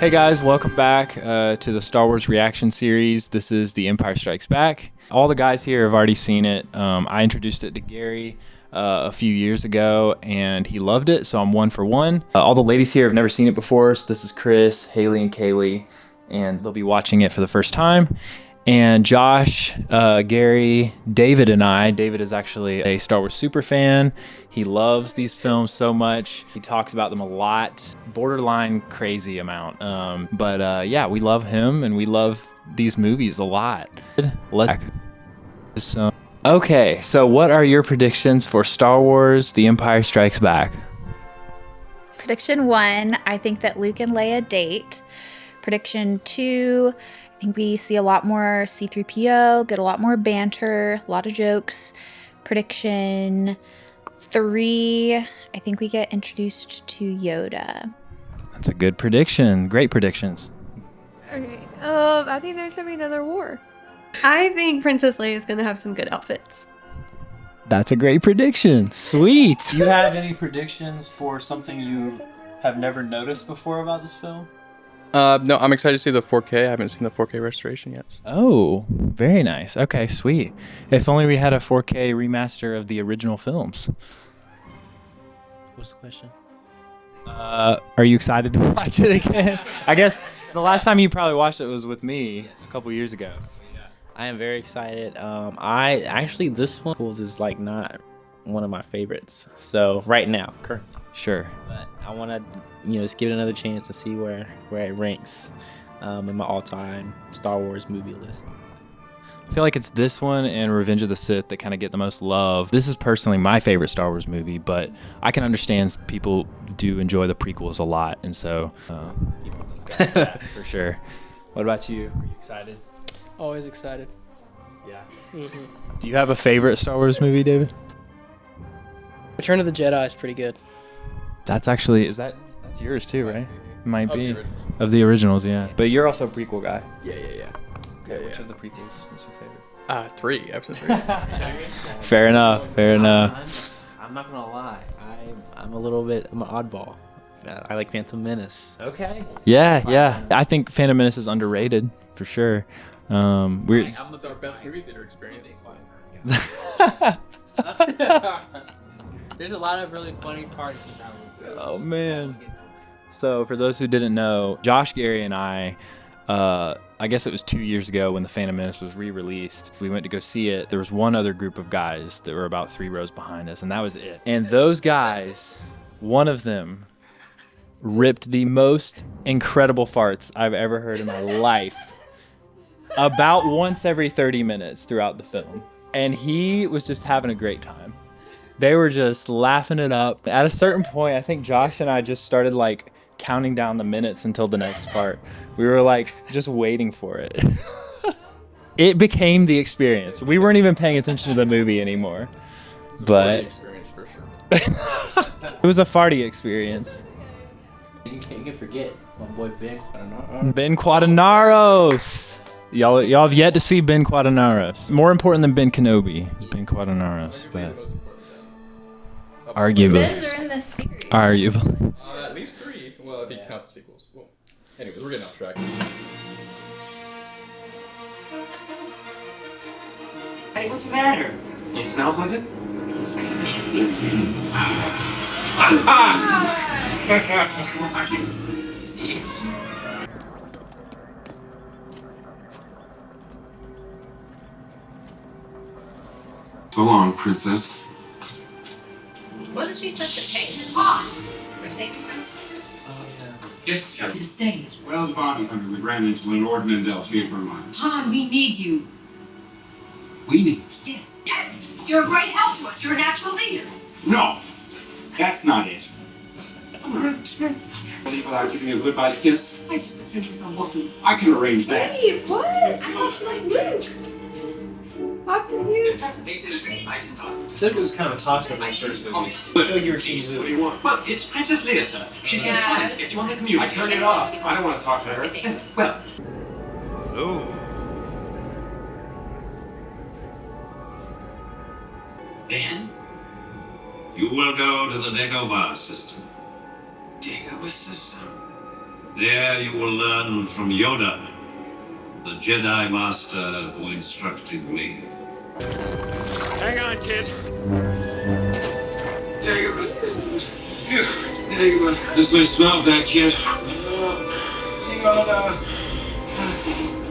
Hey guys, welcome back to the Star Wars reaction series. This is The Empire Strikes Back. All the guys here have already seen it. I introduced it to Gary a few years ago and he loved it, so I'm one for one. All the ladies here have never seen it before, so this is Kris, Haley, and Kaleigh, and they'll be watching it for the first time. And Josh, Gary, David, and I. David is actually a Star Wars super fan. He loves these films so much. He talks about them a lot, borderline crazy amount. But yeah, we love him and we love these movies a lot. Okay, so what are your predictions for Star Wars: The Empire Strikes Back? Prediction 1, I think that Luke and Leia date. Prediction 2, I think we see a lot more C-3PO, get a lot more banter, a lot of jokes. Prediction 3, I think we get introduced to Yoda. That's a good prediction. Great predictions. Okay. I think there's gonna be another war. I think Princess Leia is gonna have some good outfits. That's a great prediction. Sweet. Do you have any predictions for something you have never noticed before about this film? No, I'm excited to see the 4K. I haven't seen the 4K restoration yet. Oh, very nice. Okay, sweet. If only we had a 4K remaster of the original films. What's the question? Are you excited to watch it again? I guess the last time you probably watched it was with me a couple years ago. I am very excited. I actually, this one is like not one of my favorites. So right now, currently. Sure. But I want to, just give it another chance and see where it ranks in my all-time Star Wars movie list. I feel like it's this one and Revenge of the Sith that kind of get the most love. This is personally my favorite Star Wars movie, but I can understand people do enjoy the prequels a lot, and so for sure. What about you? Are you excited? Always excited. Yeah. Mm-hmm. Do you have a favorite Star Wars movie, David? Return of the Jedi is pretty good. That's actually, that's yours too, right? It might be. The Of the originals, yeah. But you're also a prequel guy. Yeah. Okay, which of the prequels is your favorite? 3. Episode 3. Fair enough. I'm not gonna lie. I'm an oddball. I like Phantom Menace. Okay. Yeah. I think Phantom Menace is underrated for sure. I'm the best movie theater experience. There's a lot of really funny parts in that one. Oh man. So for those who didn't know, Josh, Gary, and I guess it was 2 years ago when the Phantom Menace was re-released. We went to go see it. There was one other group of guys that were about 3 rows behind us, and that was it. And those guys, one of them ripped the most incredible farts I've ever heard in my life. About once every 30 minutes throughout the film. And he was just having a great time. They were just laughing it up. At a certain point, I think Josh and I just started like counting down the minutes until the next part. We were like just waiting for it. It became the experience. We weren't even paying attention to the movie anymore. But experience for sure. it was a farty experience. You can't forget my boy Ben Quadanaro. Ben Quadinaros. Y'all have yet to see Ben Quadinaros. More important than Ben Kenobi is Ben Quadinaros, but arguably. Ben's are in this series. Arguably. At least 3. Well, if you count the sequels. Well, anyways, we're getting off track. Hey, what's the matter? You smell something? So long, princess. Wasn't she such a pain in the butt for saving her? Yes, Captain. To stay. Well, the bounty hunter, we ran into Lord Mandel changed my mind. Han, we need you. We need. Yes. Yes. You're a great help to us. You're a natural leader. No! That's not it. Leave without giving you a goodbye kiss? I just assumed you're so lucky. I can arrange that. Hey, what? I thought you liked Luke. How can you? I can talk. I feel like it was kind of a toss-up in the first movie. I feel like you were team What do Luke. you want? Well, it's Princess Leia, sir. She's gonna try to get you on the computer. I turned it off. I don't want to talk to her. Well, Ben, you will go to the Dagobah system. Dagobah system. There you will learn from Yoda, the Jedi Master who instructed me. Hang on, kid. This may smell bad, kid.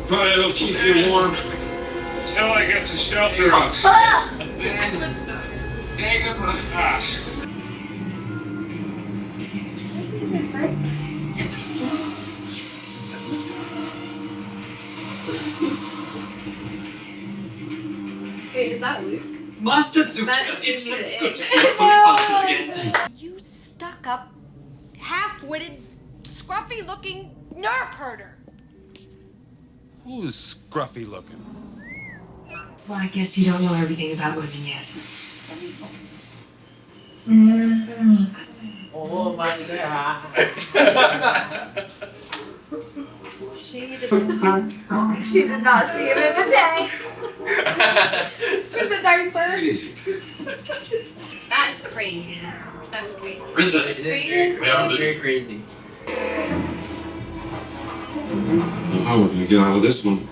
But it'll keep you warm. Till I get to shelter. Wait, is that Luke? Master Luke, That's it's so it. good to see your father again. You stuck up, half-witted, scruffy-looking nerf herder. Who's scruffy looking? Well, I guess you don't know everything about women yet. Oh my god. She did not see him in the day. With the dark fur. That is crazy. That's crazy. It is very crazy. How are we gonna get out of this one?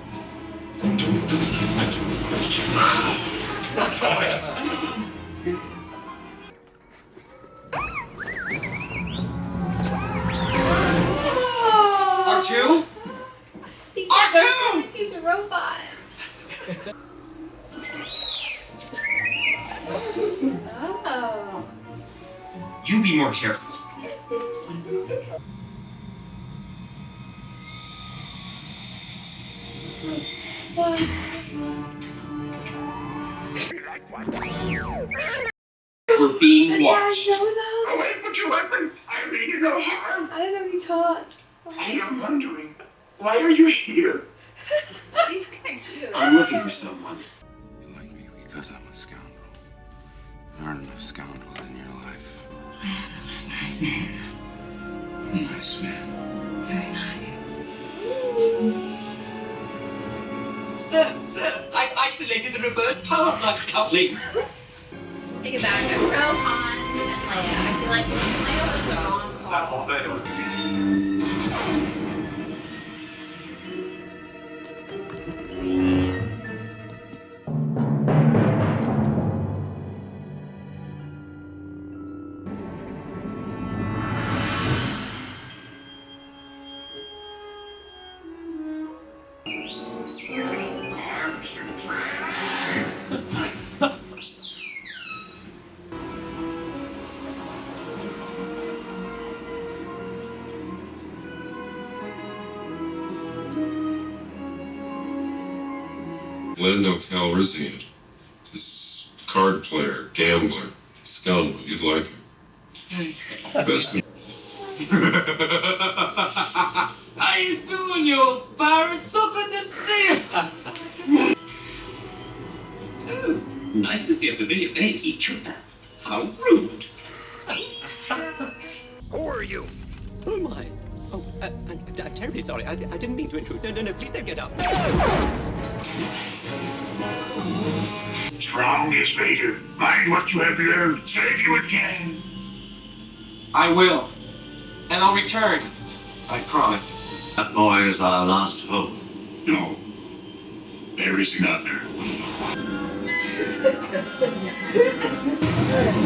R2? R2! He's a robot. Oh. You be more careful. We're being watched. Away, put your weapon. I mean you no harm. I didn't know he taught. I am wondering, why are you here? He's kind of cute. I'm looking for someone. You like me because I'm a scoundrel. There aren't enough scoundrels in your life. I am a nice man. Nice man. Very nice. Sir, I've isolated the reverse power flux coupling. Take it back. I wrote Hans and Leia. I feel like Leia was the wrong call. Lando Calrissian. This card player, gambler, scoundrel. You'd like him. Best be- How you doing, you old pirate? So good to see you. Oh, nice to see a familiar face. Intruder. How rude. Who are you? Who am I? Oh, I'm terribly sorry. I didn't mean to intrude. No, please don't get up. Strongest Vader. Mind what you have learned. Save you again. I will. And I'll return. I promise. That boy is our last hope. No. There is another.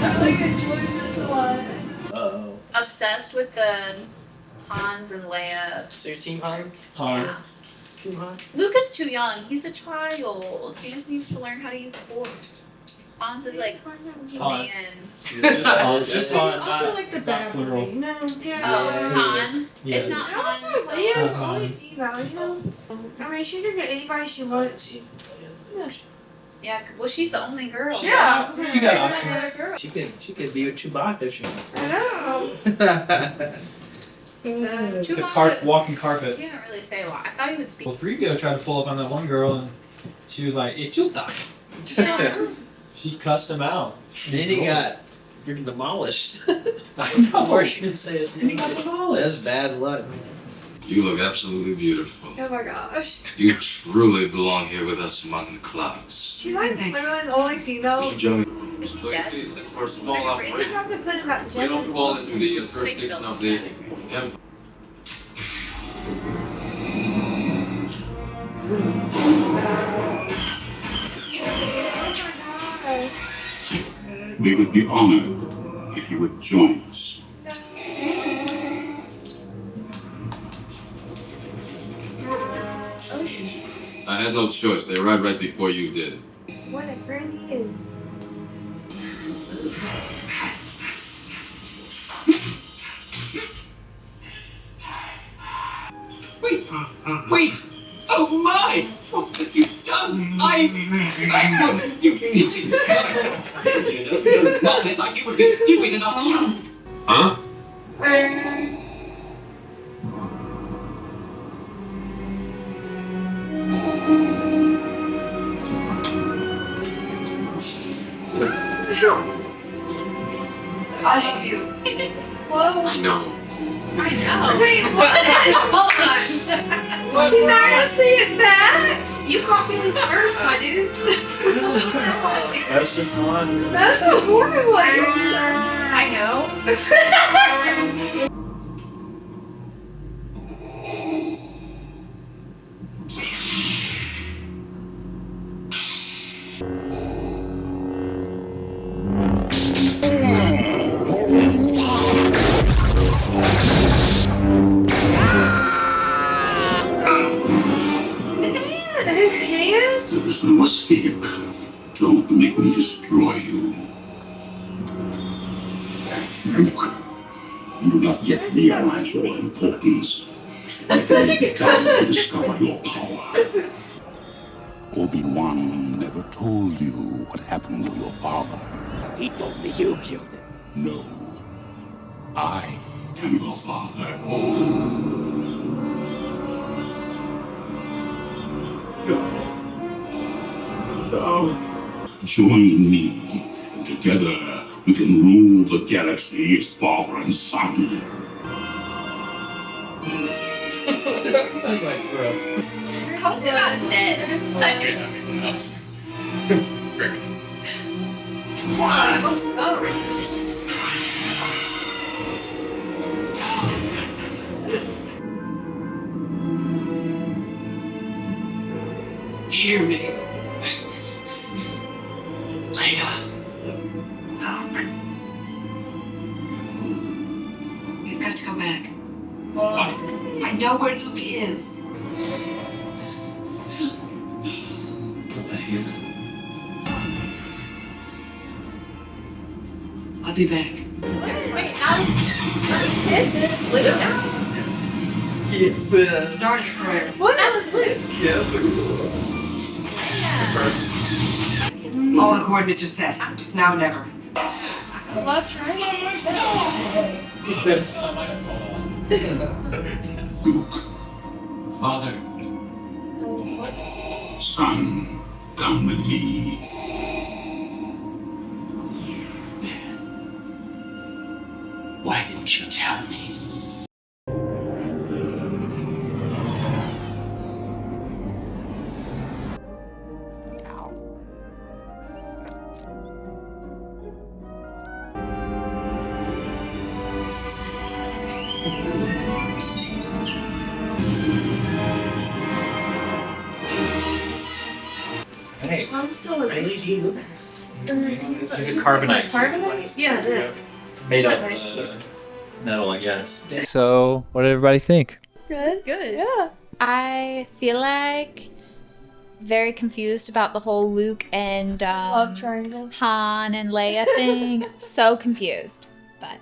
I like enjoyed this a lot. Uh-oh. Obsessed with the Hans and Leia. So your team Hans? Yeah. Team Hans? Luke is too young. He's a child. He just needs to learn how to use the Force. Hans is like, Han. man. Just He's also like the bad plural. boy. No, Oh, Han. Yeah. It's not And also, Han. Leia's Hans. only female, you know? I mean, she can get anybody she wants to. Yeah, well, she's the only girl. Yeah. She got Another options. girl. She could be with Chewbacca if she wants to. I know. Chewbacca Walking carpet. He didn't really say a lot. I thought he would speak. Well, Frigo tried to pull up on that one girl, and she was like, "Ichuta." She cussed him out. Then he got freaking demolished. Or she didn't say his name. That's bad luck. You look absolutely beautiful. Oh my gosh. You truly belong here with us among the clouds. She's like literally the only female. Johnny. Is he dead? For a small We just have to put him at we don't gender. fall into the jurisdiction of the Empire. We would be honored if you would join us. I had no choice. They arrived right before you did. What a friend he is. Wait! Oh my! What have you done? You not like you would be stupid enough to. Huh? I love you. Whoa. I know. I know. Wait, what? Hold on. He's not gonna say it back. You caught feelings first, my dude. That's just one. That's a horrible answer. I know. There is no escape. Don't make me destroy you. Luke, you do not yet realize your importance. That's such a good question. To discover your power. Obi-Wan never told you what happened to your father. He told me you killed him. No. I am your father. No. Join me. Together, we can rule the galaxy as father and son. That's like, bro. How's it not dead? Hear me. Leia. We've got to go back. I know where Luke is. I'll be back. Wait, how is Luke? Start square. What? That was Luke. Yeah, that's like All according to just said. It's now or never. Love trying on myself. he said it's not my fault. Luke, Father. son, come with me. Why didn't you tell me? Hey, I'm still in this this. is a carbonite. Carbonite? Yeah, yeah. It's made of Nice. metal, I guess. So, what did everybody think? Good. Good. Yeah. I feel like very confused about the whole Luke and Love triangle. Han and Leia thing. So confused. But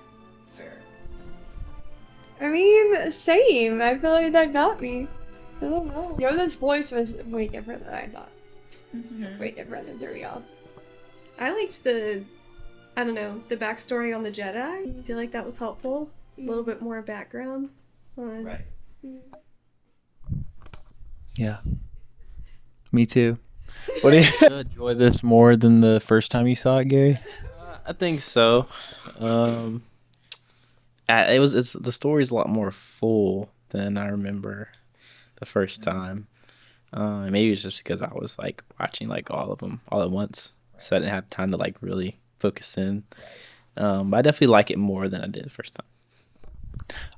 I mean, same. I feel like that got me. I don't know. Yoda's voice was way different than I thought. Way different than 3y'all. I liked the backstory on the Jedi. I feel like that was helpful. A little bit more background. Right. Yeah. Me tue. What do you enjoy this more than the first time you saw it, Gary? I think so. The story's a lot more full than I remember the first time. Maybe it's just because I was like watching like all of them all at once, so I didn't have time to like really focus in. But I definitely like it more than I did the first time.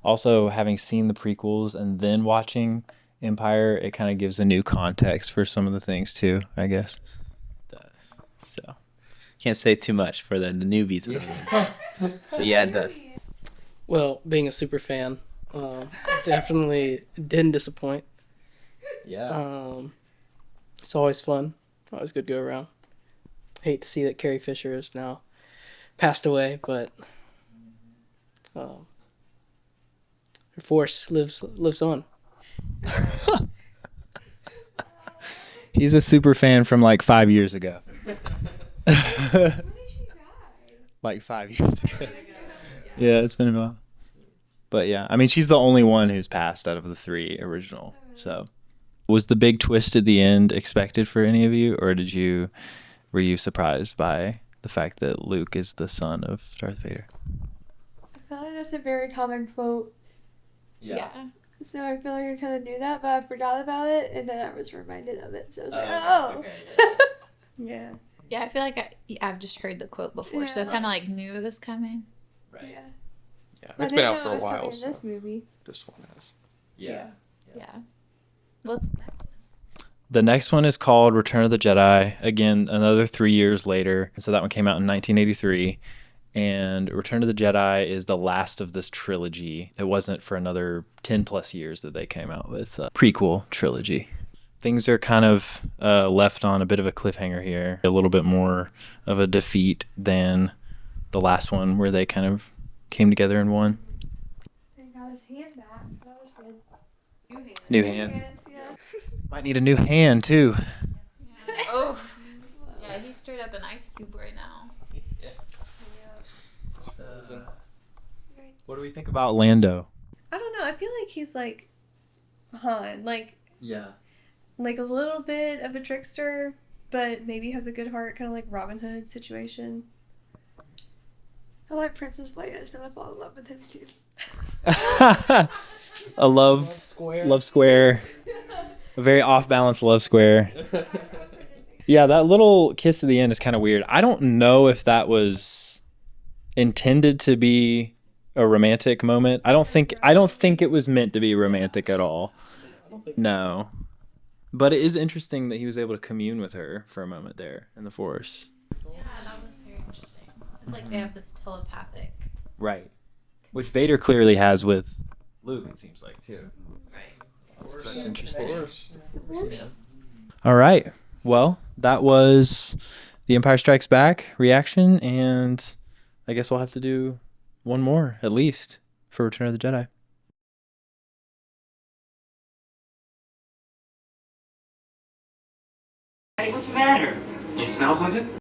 Also, having seen the prequels and then watching Empire, it kind of gives a new context for some of the things too, I guess. So Can't say too much for the newbies in the room. But yeah, it does. Well, being a super fan, definitely didn't disappoint. Yeah. It's always fun. Always good to go around. Hate to see that Carrie Fisher is now passed away, but her force lives on. He's a super fan from like 5 years ago. Like 5 years ago. Yeah, it's been a while. But yeah, I mean, she's the only one who's passed out of the 3 original. So, was the big twist at the end expected for any of you, or were you surprised by the fact that Luke is the son of Darth Vader? I feel like that's a very common quote. Yeah. So I feel like I kind of knew that, but I forgot about it, and then I was reminded of it. So I was like, Okay. Yeah. Yeah, I feel like I've just heard the quote before, so I kind of like knew it was coming. Right. Yeah. Yeah, I it's been didn't out know for it a was while. coming in So this movie. this one has. Yeah. What's the next one? The next one is called Return of the Jedi. Again, another 3 years later. So that one came out in 1983. And Return of the Jedi is the last of this trilogy. It wasn't for another 10 plus years that they came out with a prequel trilogy. Things are kind of left on a bit of a cliffhanger here. A little bit more of a defeat than the last one where they kind of came together and won. He got his hand back. That was good. New hand. Might need a new hand too. Oh. Yeah, he's straight up an ice cube right now. What do we think about Lando? I don't know. I feel like he's like Han, like Yeah. like a little bit of a trickster, but maybe has a good heart, kind of like Robin Hood situation. I like Princess Leia is gonna fall in love with him too. A love square. A very off balance love square. Yeah, that little kiss at the end is kind of weird. I don't know if that was intended to be a romantic moment. I don't think it was meant to be romantic at all. No. But it is interesting that he was able to commune with her for a moment there in the Force. Yeah, that was very interesting. It's like they have this telepathic. Right. Which Vader clearly has with Luke, it seems like, too. Right. That's interesting. All right. Well, that was The Empire Strikes Back reaction, and I guess we'll have to do one more, at least, for Return of the Jedi. Hey, what's the matter? You smell something?